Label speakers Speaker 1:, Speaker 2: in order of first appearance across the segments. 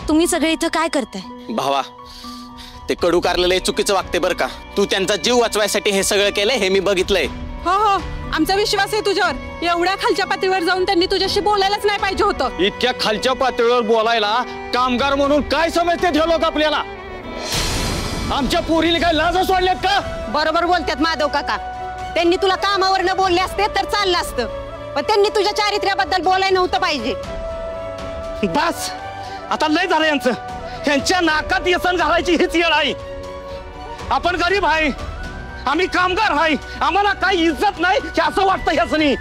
Speaker 1: तुम्ही सगळे इथं काय करताय?
Speaker 2: भावा, ते कडू कारलेले चुकीचं वागते बर का. तू त्यांचा जीव वाचवायसाठी हे सगळं केलंय हे मी बघितलंय.
Speaker 3: हो हो, आमचा विश्वास आहे तुझ्यावर. एवढ्या खालच्या पातळीवर जाऊन त्यांनी तुझ्याशी बोलायलाच नाही पाहिजे होतं.
Speaker 4: इतक्या खालच्या पातळीवर बोलायला कामगार म्हणून काय समजते हे लोक आपल्याला? आमच्या पोरीने काय लाज सोडल्यात का?
Speaker 3: बरोबर बोलतात माधव काका. त्यांनी तुला कामावर न बोलले असते तर चाललं असतं, पण त्यांनी तुझ्या चारित्र्याबद्दल बोलायला नव्हतं पाहिजे.
Speaker 4: बस आता लय झालं यांचं. यांच्या नाकात व्यसन घालायची हीच येळ आहे. आपण गरीब आहे, आम्ही कामगार आहे, आम्हाला काही इज्जत नाही हे असं वाटतं ह्यासनी.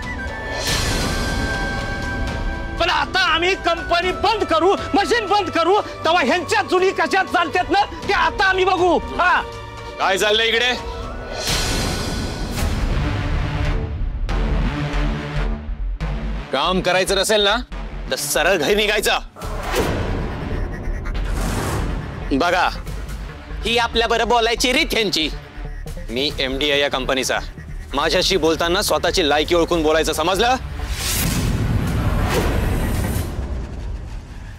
Speaker 4: पण आता आम्ही कंपनी बंद करू, मशीन बंद करू, तेव्हा ह्यांच्या चुली कशात चालतात ना ते आता आम्ही बघू. हा
Speaker 2: काय चाललंय इकडे? काम करायचं नसेल ना तर सरळ घरी निघायचं. बघा, ही आपल्या बरं बोलायची रीत ह्यांची. मी MD आहे या कंपनीचा. माझ्याशी बोलताना स्वतःची लायकी ओळखून बोलायचं, समजलं?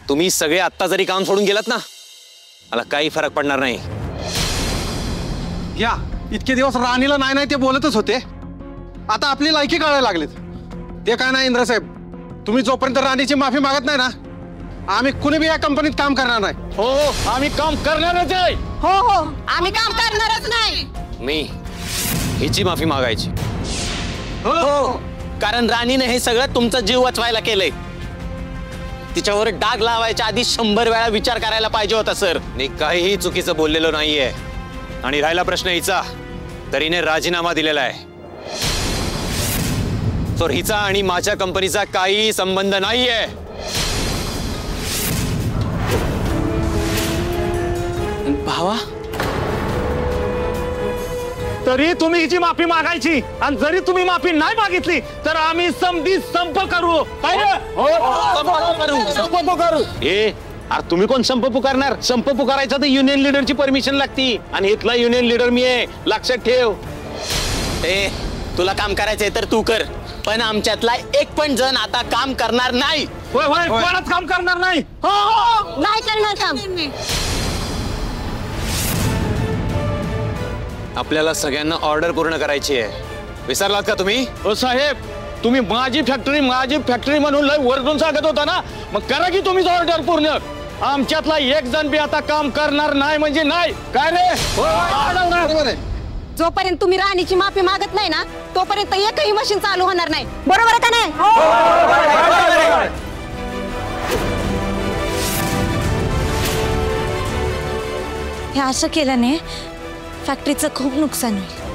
Speaker 2: तुम्ही सगळे आत्ता जरी काम सोडून गेलात ना, मला काही फरक पडणार नाही.
Speaker 5: या इतके दिवस राणीला नाही नाही ते बोलतच होते, आता आपली लायकी कळायला लागलीत. ते काय नाही इंद्रसाहेब, तुम्ही जोपर्यंत राणीची माफी मागत नाही ना, आम्ही कुणी बी या कंपनीत काम करणार नाही.
Speaker 4: हो, आम्ही काम करणारच आहे.
Speaker 3: हो हो, आम्ही काम करणारच नाही.
Speaker 2: मी हिची माफी मागायची. हो, कारण राणीने हे सगळं तुमचा जीव वाचवायला केलंय. तिच्यावर डाग लावायच्या आधी 100 वेळा विचार करायला पाहिजे होता सर. मी काहीही चुकीचं बोललेलो नाहीये. आणि राहिला प्रश्न हिचा, तरीने राजीनामा दिलेला आहे. तर हिचा आणि माझ्या कंपनीचा काही संबंध नाहीये. भावा,
Speaker 4: तरी तुम्ही हिची माफी मागायची, आणि जरी तुम्ही माफी नाही मागितली तर आम्ही समधी संप करू. काय रे? संप करू. अरे तुम्ही कोण संप पुकारणार? संप पुकारायचा तर युनियन लीडरची परमिशन लागती, आणि इथला युनियन लीडर मी आहे, लक्षात ठेव.
Speaker 2: तुला काम करायचंय तर तू कर, पण आमच्यातला एक पण जण आता काम करणार नाही.
Speaker 4: होय होय, कोणच काम करणार नाही.
Speaker 3: हो हो, नाही करणार काम.
Speaker 2: आपल्याला सगळ्यांना ऑर्डर पूर्ण करायची आहे. विसरलात का तुम्ही?
Speaker 4: हो साहेब, तुम्ही माझी फॅक्टरी म्हणून लय वरडून सांगत होता ना, मग करा की तुम्हीच ऑर्डर पूर्ण. आमच्यातला एक जण बी आता काम करणार नाही म्हणजे नाही. काय रे?
Speaker 3: जोपर्यंत तुम्ही राणीची माफी मागत नाही ना, तोपर्यंत एकही मशीन चालू होणार नाही. बरोबर का नाही?
Speaker 1: हे असं केल्याने फॅक्टरीचं खूप नुकसान होईल.